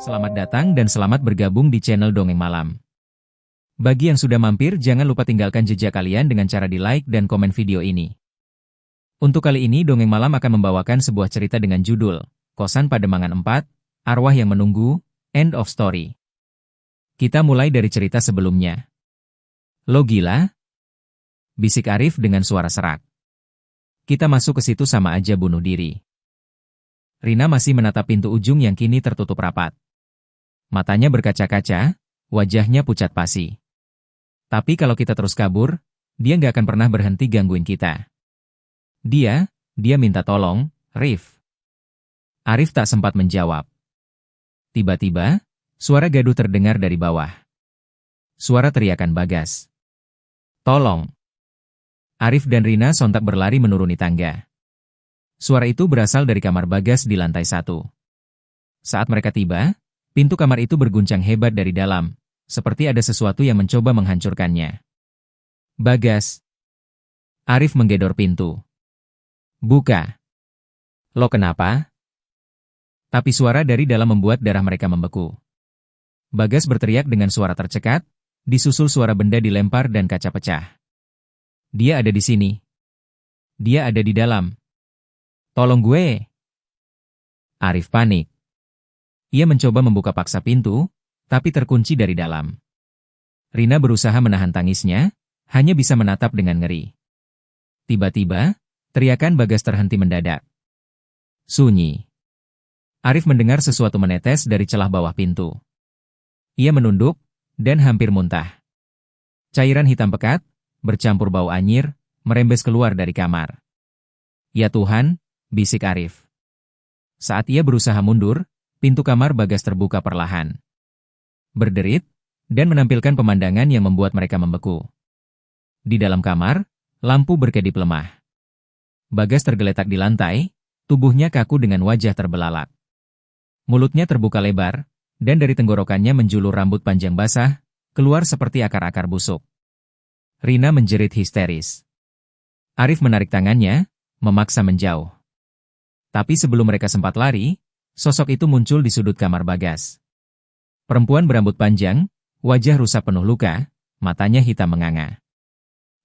Selamat datang dan selamat bergabung di channel Dongeng Malam. Bagi yang sudah mampir, jangan lupa tinggalkan jejak kalian dengan cara di like dan komen video ini. Untuk kali ini Dongeng Malam akan membawakan sebuah cerita dengan judul Kosan Pademangan 4, Arwah yang Menunggu, End of Story. Kita mulai dari cerita sebelumnya. Lo gila? Bisik Arif dengan suara serak. Kita masuk ke situ sama aja bunuh diri. Rina masih menatap pintu ujung yang kini tertutup rapat. Matanya berkaca-kaca, wajahnya pucat pasi. Tapi kalau kita terus kabur, dia nggak akan pernah berhenti gangguin kita. Dia minta tolong, Rif. Arif tak sempat menjawab. Tiba-tiba, suara gaduh terdengar dari bawah. Suara teriakan Bagas. Tolong! Arif dan Rina sontak berlari menuruni tangga. Suara itu berasal dari kamar Bagas di lantai 1. Saat mereka tiba, pintu kamar itu berguncang hebat dari dalam, seperti ada sesuatu yang mencoba menghancurkannya. Bagas. Arif menggedor pintu. Buka. Lo kenapa? Tapi suara dari dalam membuat darah mereka membeku. Bagas berteriak dengan suara tercekat, disusul suara benda dilempar dan kaca pecah. Dia ada di sini. Dia ada di dalam. Tolong gue. Arif panik. Ia mencoba membuka paksa pintu, tapi terkunci dari dalam. Rina berusaha menahan tangisnya, hanya bisa menatap dengan ngeri. Tiba-tiba, teriakan Bagas terhenti mendadak. Sunyi. Arif mendengar sesuatu menetes dari celah bawah pintu. Ia menunduk, dan hampir muntah. Cairan hitam pekat, bercampur bau anyir, merembes keluar dari kamar. Ya Tuhan, bisik Arif. Saat ia berusaha mundur, pintu kamar Bagas terbuka perlahan. Berderit, dan menampilkan pemandangan yang membuat mereka membeku. Di dalam kamar, lampu berkedip lemah. Bagas tergeletak di lantai, tubuhnya kaku dengan wajah terbelalak. Mulutnya terbuka lebar, dan dari tenggorokannya menjulur rambut panjang basah, keluar seperti akar-akar busuk. Rina menjerit histeris. Arif menarik tangannya, memaksa menjauh. Tapi sebelum mereka sempat lari, sosok itu muncul di sudut kamar Bagas. Perempuan berambut panjang, wajah rusak penuh luka, matanya hitam menganga.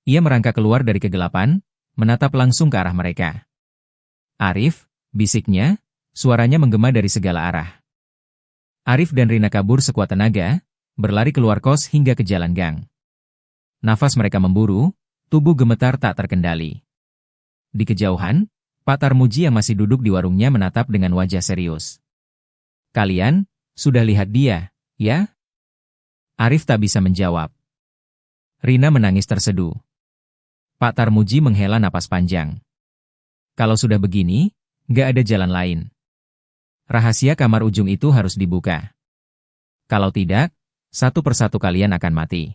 Ia merangkak keluar dari kegelapan, menatap langsung ke arah mereka. Arif, bisiknya, suaranya menggema dari segala arah. Arif dan Rina kabur sekuat tenaga, berlari keluar kos hingga ke jalan gang. Nafas mereka memburu, tubuh gemetar tak terkendali. Di kejauhan, Pak Tarmuji yang masih duduk di warungnya menatap dengan wajah serius. Kalian, sudah lihat dia, ya? Arif tak bisa menjawab. Rina menangis terseduh. Pak Tarmuji menghela napas panjang. Kalau sudah begini, nggak ada jalan lain. Rahasia kamar ujung itu harus dibuka. Kalau tidak, satu persatu kalian akan mati.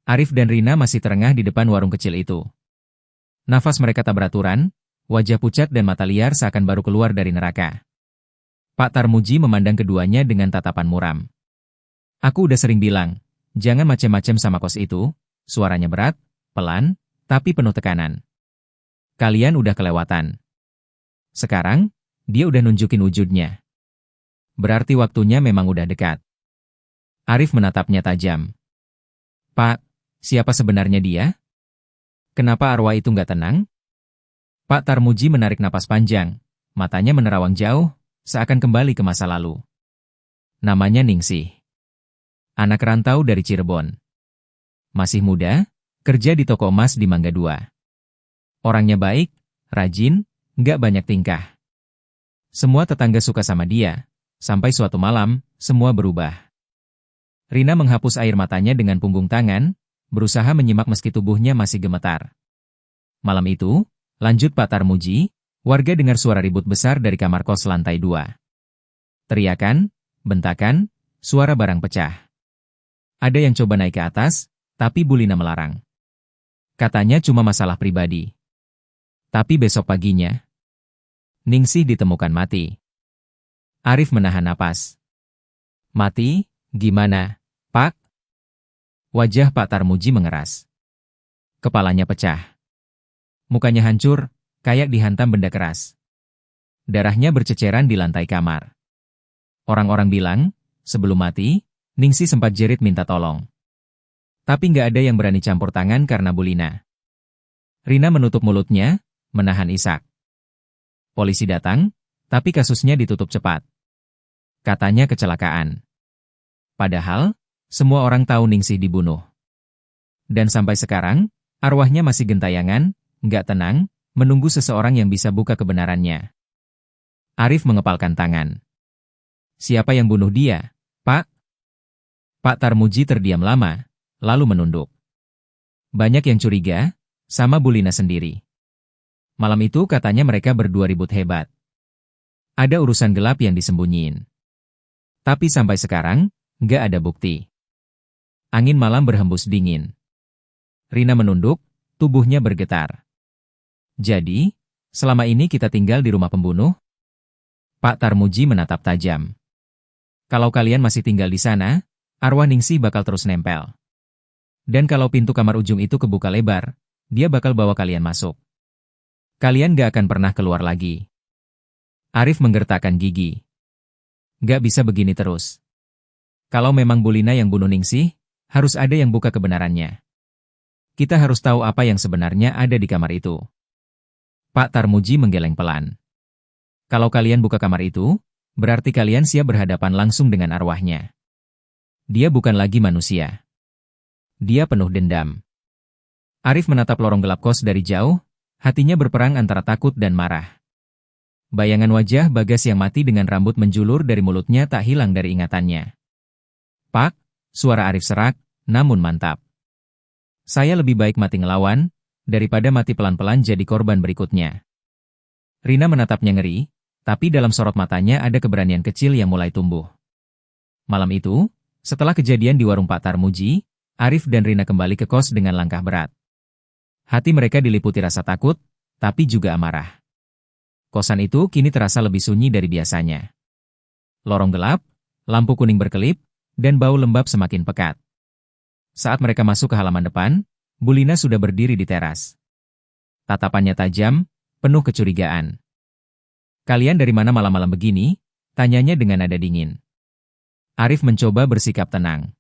Arif dan Rina masih terengah di depan warung kecil itu. Nafas mereka tak beraturan, wajah pucat dan mata liar seakan baru keluar dari neraka. Pak Tarmuji memandang keduanya dengan tatapan muram. Aku udah sering bilang, jangan macem-macem sama kos itu, suaranya berat, pelan, tapi penuh tekanan. Kalian udah kelewatan. Sekarang, dia udah nunjukin wujudnya. Berarti waktunya memang udah dekat. Arif menatapnya tajam. Pak, siapa sebenarnya dia? Kenapa arwah itu nggak tenang? Pak Tarmuji menarik napas panjang, matanya menerawang jauh, seakan kembali ke masa lalu. Namanya Ningsih. Anak rantau dari Cirebon. Masih muda, kerja di toko emas di Mangga 2. Orangnya baik, rajin, nggak banyak tingkah. Semua tetangga suka sama dia, sampai suatu malam, semua berubah. Rina menghapus air matanya dengan punggung tangan, berusaha menyimak meski tubuhnya masih gemetar. Malam itu, lanjut Pak Tarmuji, warga dengar suara ribut besar dari kamar kos lantai 2. Teriakan, bentakan, suara barang pecah. Ada yang coba naik ke atas, tapi Bu Lina melarang. Katanya cuma masalah pribadi. Tapi besok paginya, Ningsih ditemukan mati. Arif menahan napas. Mati? Gimana, Pak? Wajah Pak Tarmuji mengeras. Kepalanya pecah. Mukanya hancur, kayak dihantam benda keras. Darahnya berceceran di lantai kamar. Orang-orang bilang, sebelum mati, Ningsih sempat jerit minta tolong. Tapi nggak ada yang berani campur tangan karena Bu Lina. Rina menutup mulutnya, menahan isak. Polisi datang, tapi kasusnya ditutup cepat. Katanya kecelakaan. Padahal, semua orang tahu Ningsih dibunuh. Dan sampai sekarang, arwahnya masih gentayangan, nggak tenang, menunggu seseorang yang bisa buka kebenarannya. Arif mengepalkan tangan. Siapa yang bunuh dia, Pak? Pak Tarmuji terdiam lama, lalu menunduk. Banyak yang curiga, sama Bu Lina sendiri. Malam itu katanya mereka berdua ribut hebat. Ada urusan gelap yang disembunyiin. Tapi sampai sekarang, nggak ada bukti. Angin malam berhembus dingin. Rina menunduk, tubuhnya bergetar. Jadi, selama ini kita tinggal di rumah pembunuh? Pak Tarmuji menatap tajam. Kalau kalian masih tinggal di sana, arwah Ningsih bakal terus nempel. Dan kalau pintu kamar ujung itu kebuka lebar, dia bakal bawa kalian masuk. Kalian gak akan pernah keluar lagi. Arif menggertakkan gigi. Gak bisa begini terus. Kalau memang Bu Lina yang bunuh Ningsih, harus ada yang buka kebenarannya. Kita harus tahu apa yang sebenarnya ada di kamar itu. Pak Tarmuji menggeleng pelan. Kalau kalian buka kamar itu, berarti kalian siap berhadapan langsung dengan arwahnya. Dia bukan lagi manusia. Dia penuh dendam. Arif menatap lorong gelap kos dari jauh, hatinya berperang antara takut dan marah. Bayangan wajah Bagas yang mati dengan rambut menjulur dari mulutnya tak hilang dari ingatannya. Pak, suara Arif serak, namun mantap. Saya lebih baik mati ngelawan, daripada mati pelan-pelan jadi korban berikutnya. Rina menatapnya ngeri, tapi dalam sorot matanya ada keberanian kecil yang mulai tumbuh. Malam itu, setelah kejadian di warung Pak Tarmuji, Arif dan Rina kembali ke kos dengan langkah berat. Hati mereka diliputi rasa takut, tapi juga amarah. Kosan itu kini terasa lebih sunyi dari biasanya. Lorong gelap, lampu kuning berkelip, dan bau lembab semakin pekat. Saat mereka masuk ke halaman depan, Bu Lina sudah berdiri di teras. Tatapannya tajam, penuh kecurigaan. Kalian dari mana malam-malam begini? Tanyanya dengan nada dingin. Arif mencoba bersikap tenang.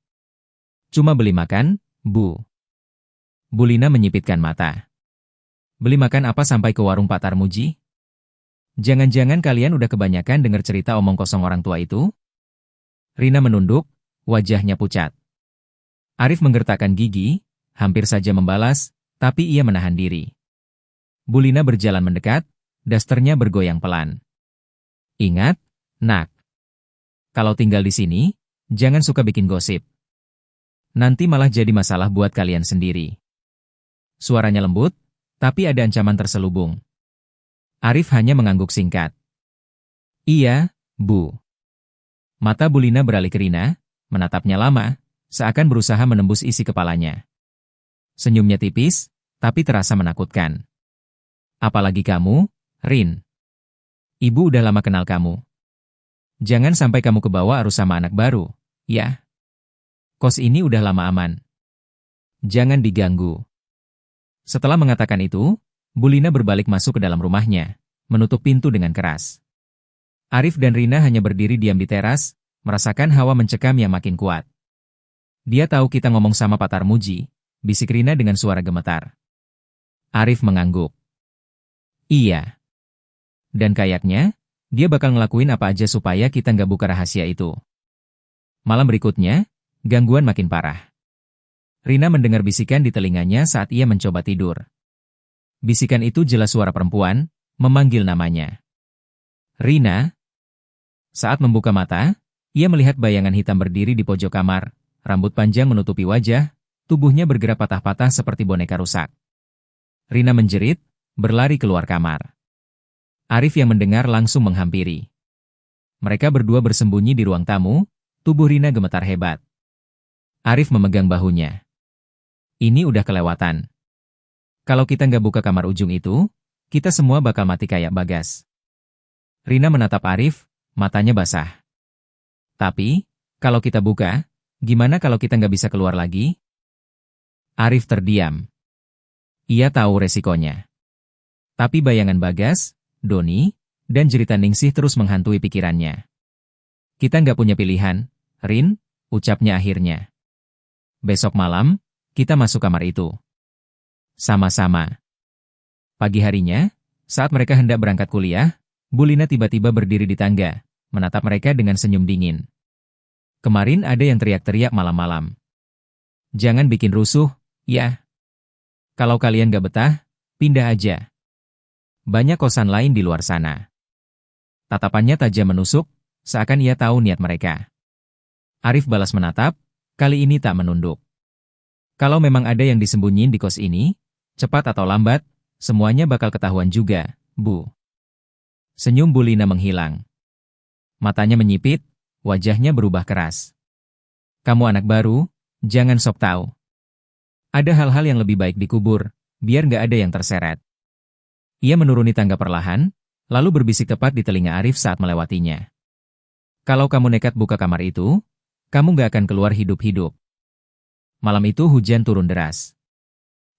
Cuma beli makan, Bu. Bu Lina menyipitkan mata. Beli makan apa sampai ke warung Pak Tarmuji? Jangan-jangan kalian udah kebanyakan dengar cerita omong kosong orang tua itu? Rina menunduk, wajahnya pucat. Arif menggertakkan gigi, hampir saja membalas, tapi ia menahan diri. Bu Lina berjalan mendekat, dasternya bergoyang pelan. Ingat, nak. Kalau tinggal di sini, jangan suka bikin gosip. Nanti malah jadi masalah buat kalian sendiri. Suaranya lembut, tapi ada ancaman terselubung. Arif hanya mengangguk singkat. Iya, Bu. Mata Bu Lina beralih ke Rina, menatapnya lama, seakan berusaha menembus isi kepalanya. Senyumnya tipis, tapi terasa menakutkan. Apalagi kamu, Rin. Ibu udah lama kenal kamu. Jangan sampai kamu kebawa arus sama anak baru, ya. Kos ini udah lama aman. Jangan diganggu. Setelah mengatakan itu, Bu Lina berbalik masuk ke dalam rumahnya, menutup pintu dengan keras. Arif dan Rina hanya berdiri diam di teras, merasakan hawa mencekam yang makin kuat. Dia tahu kita ngomong sama Pak Tarmuji, bisik Rina dengan suara gemetar. Arif mengangguk. Iya. Dan kayaknya, dia bakal ngelakuin apa aja supaya kita nggak buka rahasia itu. Malam berikutnya, gangguan makin parah. Rina mendengar bisikan di telinganya saat ia mencoba tidur. Bisikan itu jelas suara perempuan, memanggil namanya. Rina. Saat membuka mata, ia melihat bayangan hitam berdiri di pojok kamar, rambut panjang menutupi wajah, tubuhnya bergerak patah-patah seperti boneka rusak. Rina menjerit, berlari keluar kamar. Arif yang mendengar langsung menghampiri. Mereka berdua bersembunyi di ruang tamu, tubuh Rina gemetar hebat. Arif memegang bahunya. Ini udah kelewatan. Kalau kita nggak buka kamar ujung itu, kita semua bakal mati kayak Bagas. Rina menatap Arif, matanya basah. Tapi, kalau kita buka, gimana kalau kita nggak bisa keluar lagi? Arif terdiam. Ia tahu resikonya. Tapi bayangan Bagas, Doni, dan jeritan Ningsih terus menghantui pikirannya. Kita nggak punya pilihan, Rin, ucapnya akhirnya. Besok malam, kita masuk kamar itu. Sama-sama. Pagi harinya, saat mereka hendak berangkat kuliah, Bu Lina tiba-tiba berdiri di tangga, menatap mereka dengan senyum dingin. Kemarin ada yang teriak-teriak malam-malam. Jangan bikin rusuh, ya. Kalau kalian gak betah, pindah aja. Banyak kosan lain di luar sana. Tatapannya tajam menusuk, seakan ia tahu niat mereka. Arif balas menatap, kali ini tak menunduk. Kalau memang ada yang disembunyiin di kos ini, cepat atau lambat, semuanya bakal ketahuan juga, Bu. Senyum Bu Lina menghilang. Matanya menyipit, wajahnya berubah keras. Kamu anak baru, jangan sok tahu. Ada hal-hal yang lebih baik dikubur, biar nggak ada yang terseret. Ia menuruni tangga perlahan, lalu berbisik tepat di telinga Arif saat melewatinya. Kalau kamu nekat buka kamar itu, kamu nggak akan keluar hidup-hidup. Malam itu hujan turun deras.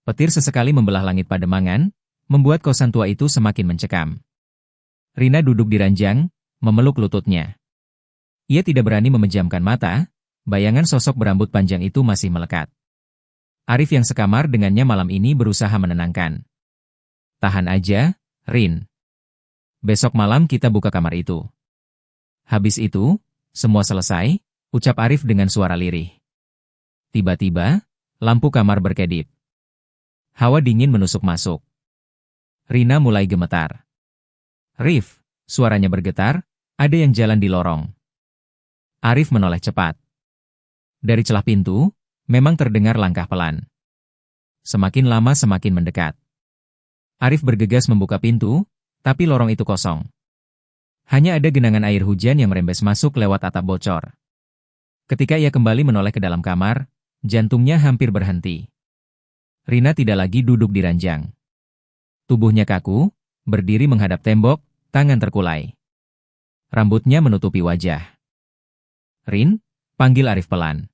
Petir sesekali membelah langit Pademangan, membuat kosan tua itu semakin mencekam. Rina duduk di ranjang, memeluk lututnya. Ia tidak berani memejamkan mata, bayangan sosok berambut panjang itu masih melekat. Arif yang sekamar dengannya malam ini berusaha menenangkan. Tahan aja, Rin. Besok malam kita buka kamar itu. Habis itu, semua selesai, ucap Arif dengan suara lirih. Tiba-tiba, lampu kamar berkedip. Hawa dingin menusuk masuk. Rina mulai gemetar. Rif, suaranya bergetar, ada yang jalan di lorong. Arif menoleh cepat. Dari celah pintu, memang terdengar langkah pelan. Semakin lama semakin mendekat. Arif bergegas membuka pintu, tapi lorong itu kosong. Hanya ada genangan air hujan yang merembes masuk lewat atap bocor. Ketika ia kembali menoleh ke dalam kamar, jantungnya hampir berhenti. Rina tidak lagi duduk di ranjang. Tubuhnya kaku, berdiri menghadap tembok, tangan terkulai. Rambutnya menutupi wajah. Rin, panggil Arif pelan.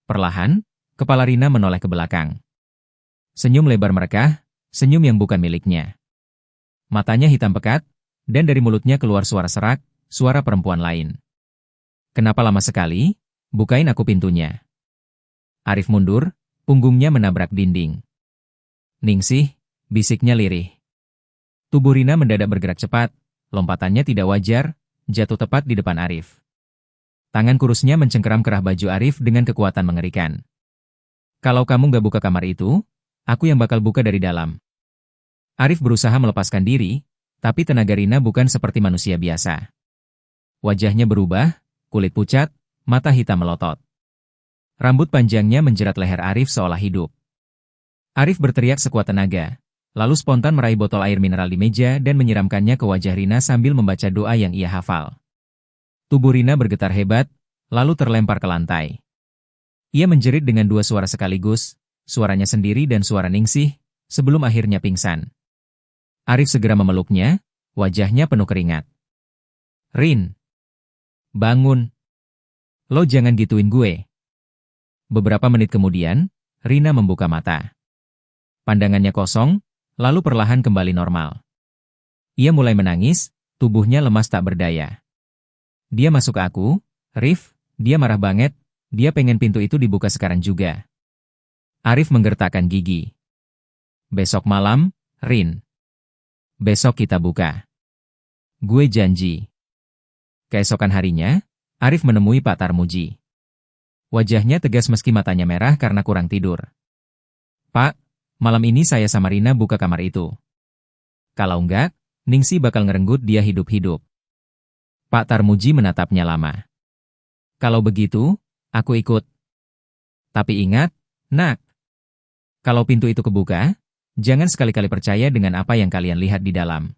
Perlahan, kepala Rina menoleh ke belakang. Senyum lebar merekah, senyum yang bukan miliknya. Matanya hitam pekat, dan dari mulutnya keluar suara serak, suara perempuan lain. Kenapa lama sekali? Bukain aku pintunya. Arif mundur, punggungnya menabrak dinding. Ningsih, bisiknya lirih. Tubuh Rina mendadak bergerak cepat, lompatannya tidak wajar, jatuh tepat di depan Arif. Tangan kurusnya mencengkeram kerah baju Arif dengan kekuatan mengerikan. Kalau kamu gak buka kamar itu, aku yang bakal buka dari dalam. Arif berusaha melepaskan diri, tapi tenaga Rina bukan seperti manusia biasa. Wajahnya berubah, kulit pucat, mata hitam melotot. Rambut panjangnya menjerat leher Arif seolah hidup. Arif berteriak sekuat tenaga, lalu spontan meraih botol air mineral di meja dan menyiramkannya ke wajah Rina sambil membaca doa yang ia hafal. Tubuh Rina bergetar hebat, lalu terlempar ke lantai. Ia menjerit dengan dua suara sekaligus, suaranya sendiri dan suara Ningsih, sebelum akhirnya pingsan. Arif segera memeluknya, wajahnya penuh keringat. Rin, bangun. Lo jangan gituin gue. Beberapa menit kemudian, Rina membuka mata. Pandangannya kosong, lalu perlahan kembali normal. Ia mulai menangis, tubuhnya lemas tak berdaya. Dia masuk ke aku, Rif, dia marah banget, dia pengen pintu itu dibuka sekarang juga. Arif menggertakkan gigi. Besok malam, Rin. Besok kita buka. Gue janji. Keesokan harinya, Arif menemui Pak Tarmuji. Wajahnya tegas meski matanya merah karena kurang tidur. Pak, malam ini saya sama Rina buka kamar itu. Kalau enggak, Ningsih bakal ngerenggut dia hidup-hidup. Pak Tarmuji menatapnya lama. Kalau begitu, aku ikut. Tapi ingat, nak. Kalau pintu itu kebuka, jangan sekali-kali percaya dengan apa yang kalian lihat di dalam.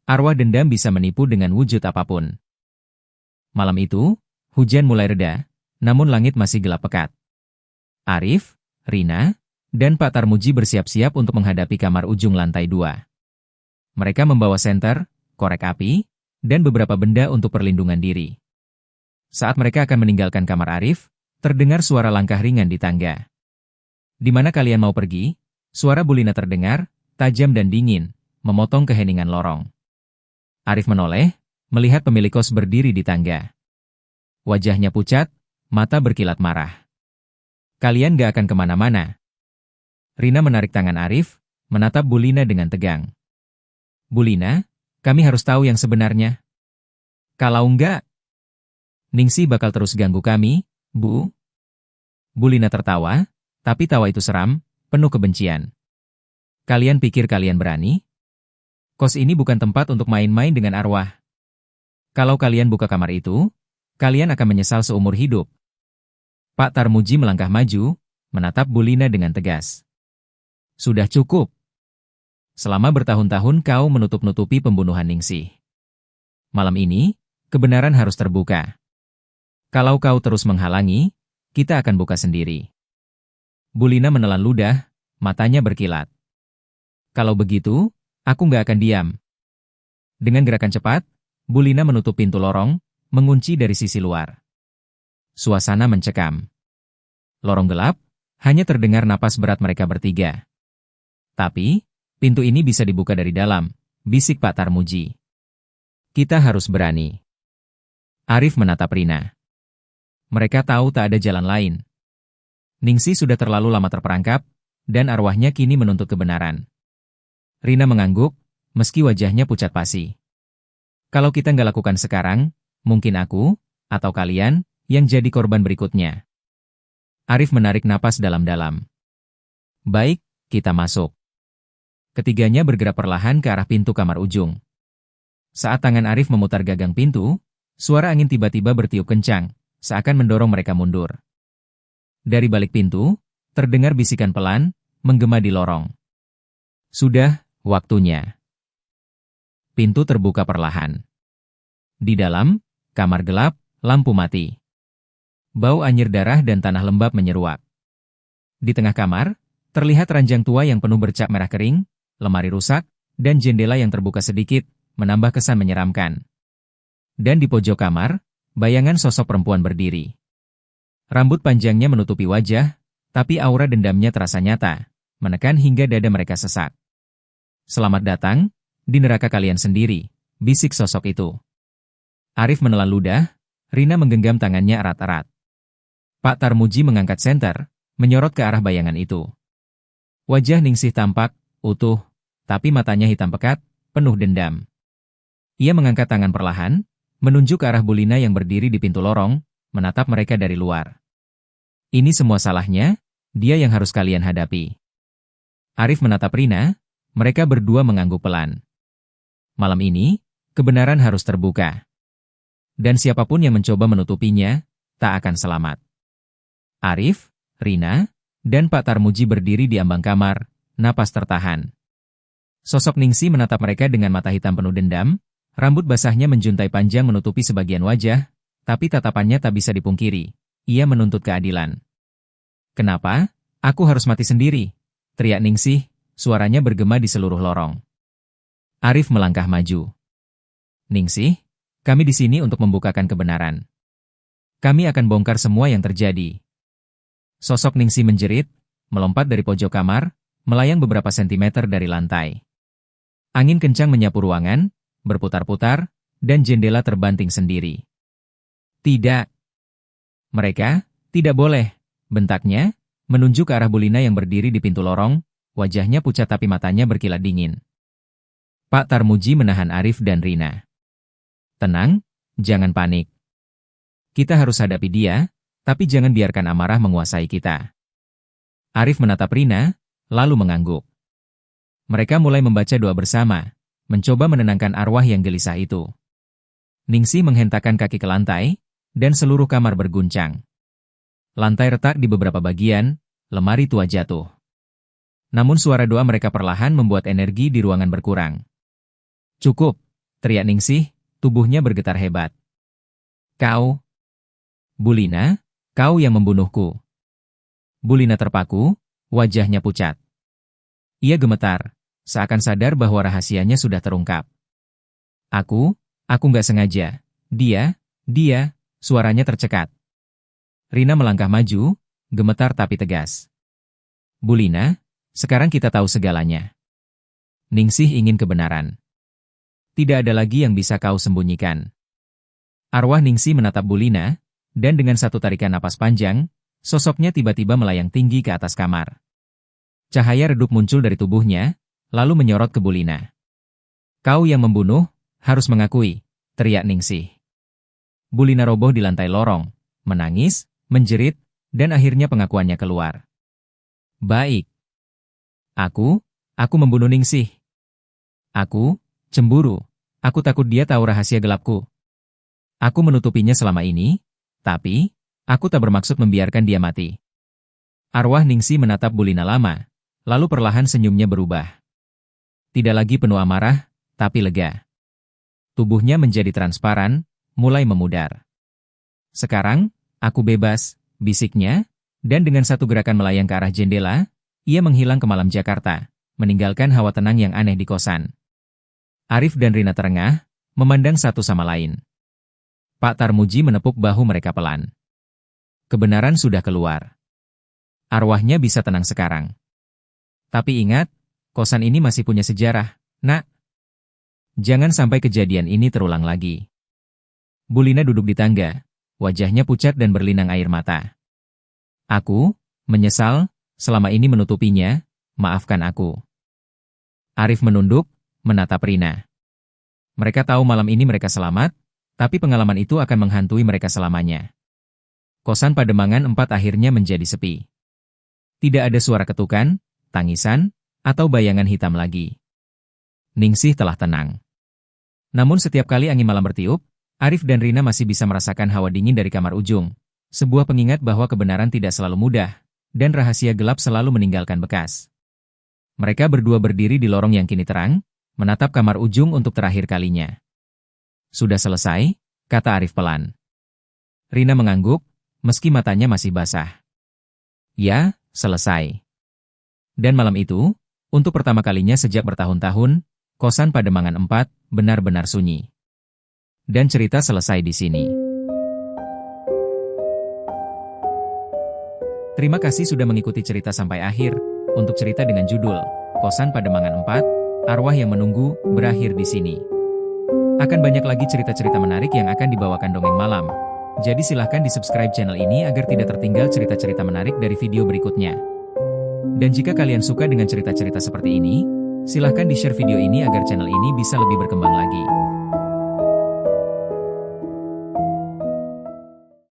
Arwah dendam bisa menipu dengan wujud apapun. Malam itu, hujan mulai reda, namun langit masih gelap pekat. Arif, Rina, dan Pak Tarmuji bersiap-siap untuk menghadapi kamar ujung lantai 2. Mereka membawa senter, korek api, dan beberapa benda untuk perlindungan diri. Saat mereka akan meninggalkan kamar Arif, terdengar suara langkah ringan di tangga. Di mana kalian mau pergi? Suara Bu Lina terdengar, tajam dan dingin, memotong keheningan lorong. Arif menoleh, melihat pemilik kos berdiri di tangga. Wajahnya pucat, mata berkilat marah. Kalian gak akan kemana-mana. Rina menarik tangan Arif, menatap Bulina dengan tegang. Bulina, kami harus tahu yang sebenarnya. Kalau enggak, Ningsih bakal terus ganggu kami, Bu. Bulina tertawa, tapi tawa itu seram, penuh kebencian. Kalian pikir kalian berani? Kos ini bukan tempat untuk main-main dengan arwah. Kalau kalian buka kamar itu, kalian akan menyesal seumur hidup. Pak Tarmuji melangkah maju, menatap Bulina dengan tegas. Sudah cukup. Selama bertahun-tahun kau menutup-nutupi pembunuhan Ningsih. Malam ini, kebenaran harus terbuka. Kalau kau terus menghalangi, kita akan buka sendiri. Bulina menelan ludah, matanya berkilat. Kalau begitu, aku nggak akan diam. Dengan gerakan cepat, Bulina menutup pintu lorong, mengunci dari sisi luar. Suasana mencekam. Lorong gelap, hanya terdengar napas berat mereka bertiga. Tapi, pintu ini bisa dibuka dari dalam, bisik Pak Tarmuji. Kita harus berani. Arif menatap Rina. Mereka tahu tak ada jalan lain. Ningsih sudah terlalu lama terperangkap, dan arwahnya kini menuntut kebenaran. Rina mengangguk, meski wajahnya pucat pasi. Kalau kita nggak lakukan sekarang, mungkin aku, atau kalian, yang jadi korban berikutnya. Arif menarik napas dalam-dalam. Baik, kita masuk. Ketiganya bergerak perlahan ke arah pintu kamar ujung. Saat tangan Arif memutar gagang pintu, suara angin tiba-tiba bertiup kencang, seakan mendorong mereka mundur. Dari balik pintu, terdengar bisikan pelan, menggema di lorong. Sudah, waktunya. Pintu terbuka perlahan. Di dalam, kamar gelap, lampu mati. Bau anyir darah dan tanah lembab menyeruak. Di tengah kamar, terlihat ranjang tua yang penuh bercak merah kering, lemari rusak, dan jendela yang terbuka sedikit, menambah kesan menyeramkan. Dan di pojok kamar, bayangan sosok perempuan berdiri. Rambut panjangnya menutupi wajah, tapi aura dendamnya terasa nyata, menekan hingga dada mereka sesak. Selamat datang, di neraka kalian sendiri, bisik sosok itu. Arif menelan ludah, Rina menggenggam tangannya erat-erat. Pak Tarmuji mengangkat senter, menyorot ke arah bayangan itu. Wajah Ningsih tampak, utuh, tapi matanya hitam pekat, penuh dendam. Ia mengangkat tangan perlahan, menunjuk ke arah Bulina yang berdiri di pintu lorong, menatap mereka dari luar. Ini semua salahnya, dia yang harus kalian hadapi. Arif menatap Rina, mereka berdua mengangguk pelan. Malam ini, kebenaran harus terbuka. Dan siapapun yang mencoba menutupinya, tak akan selamat. Arif, Rina, dan Pak Tarmuji berdiri di ambang kamar, napas tertahan. Sosok Ningsih menatap mereka dengan mata hitam penuh dendam, rambut basahnya menjuntai panjang menutupi sebagian wajah, tapi tatapannya tak bisa dipungkiri. Ia menuntut keadilan. Kenapa? Aku harus mati sendiri, teriak Ningsih, suaranya bergema di seluruh lorong. Arif melangkah maju. Ningsih, kami di sini untuk membukakan kebenaran. Kami akan bongkar semua yang terjadi. Sosok Ningsih menjerit, melompat dari pojok kamar, melayang beberapa sentimeter dari lantai. Angin kencang menyapu ruangan, berputar-putar, dan jendela terbanting sendiri. Tidak. Mereka, tidak boleh, bentaknya, menunjuk ke arah Bulina yang berdiri di pintu lorong, wajahnya pucat tapi matanya berkilat dingin. Pak Tarmuji menahan Arif dan Rina. Tenang, jangan panik. Kita harus hadapi dia, tapi jangan biarkan amarah menguasai kita. Arif menatap Rina, lalu mengangguk. Mereka mulai membaca doa bersama, mencoba menenangkan arwah yang gelisah itu. Ningsih menghentakkan kaki ke lantai, dan seluruh kamar berguncang. Lantai retak di beberapa bagian, lemari tua jatuh. Namun suara doa mereka perlahan membuat energi di ruangan berkurang. Cukup, teriak Ningsih, tubuhnya bergetar hebat. Kau, Bulina, kau yang membunuhku. Bulina terpaku, wajahnya pucat. Ia gemetar, seakan sadar bahwa rahasianya sudah terungkap. Aku nggak sengaja. Dia, suaranya tercekat. Rina melangkah maju, gemetar tapi tegas. Bulina, sekarang kita tahu segalanya. Ningsih ingin kebenaran. Tidak ada lagi yang bisa kau sembunyikan. Arwah Ningsih menatap Bulina, dan dengan satu tarikan napas panjang, sosoknya tiba-tiba melayang tinggi ke atas kamar. Cahaya redup muncul dari tubuhnya, lalu menyorot ke Bulina. "Kau yang membunuh, harus mengakui," teriak Ningsih. Bulina roboh di lantai lorong, menangis, menjerit, dan akhirnya pengakuannya keluar. "Baik. Aku membunuh Ningsih. Aku cemburu. Aku takut dia tahu rahasia gelapku. Aku menutupinya selama ini, tapi aku tak bermaksud membiarkan dia mati." Arwah Ningsih menatap Bulina lama, lalu perlahan senyumnya berubah. Tidak lagi penuh amarah, tapi lega. Tubuhnya menjadi transparan, mulai memudar. "Sekarang, aku bebas," bisiknya, dan dengan satu gerakan melayang ke arah jendela, ia menghilang ke malam Jakarta, meninggalkan hawa tenang yang aneh di kosan. Arif dan Rina terengah, memandang satu sama lain. Pak Tarmuji menepuk bahu mereka pelan. Kebenaran sudah keluar. Arwahnya bisa tenang sekarang. Tapi ingat, kosan ini masih punya sejarah, Nak. Jangan sampai kejadian ini terulang lagi. Bulina duduk di tangga, wajahnya pucat dan berlinang air mata. "Aku menyesal, selama ini menutupinya, maafkan aku." Arif menunduk, menatap Rina. Mereka tahu malam ini mereka selamat, tapi pengalaman itu akan menghantui mereka selamanya. Kosan Pademangan 4 akhirnya menjadi sepi. Tidak ada suara ketukan, tangisan, atau bayangan hitam lagi. Ningsih telah tenang. Namun setiap kali angin malam bertiup, Arif dan Rina masih bisa merasakan hawa dingin dari kamar ujung, sebuah pengingat bahwa kebenaran tidak selalu mudah, dan rahasia gelap selalu meninggalkan bekas. Mereka berdua berdiri di lorong yang kini terang, menatap kamar ujung untuk terakhir kalinya. "Sudah selesai?" kata Arif pelan. Rina mengangguk, meski matanya masih basah. "Ya, selesai." Dan malam itu, untuk pertama kalinya sejak bertahun-tahun, kosan Pademangan 4 benar-benar sunyi. Dan cerita selesai di sini. Terima kasih sudah mengikuti cerita sampai akhir. Untuk cerita dengan judul Kosan Pademangan 4, Arwah yang Menunggu berakhir di sini. Akan banyak lagi cerita-cerita menarik yang akan dibawakan Dongeng Malam. Jadi silahkan di-subscribe channel ini agar tidak tertinggal cerita-cerita menarik dari video berikutnya. Dan jika kalian suka dengan cerita-cerita seperti ini, silahkan di-share video ini agar channel ini bisa lebih berkembang lagi.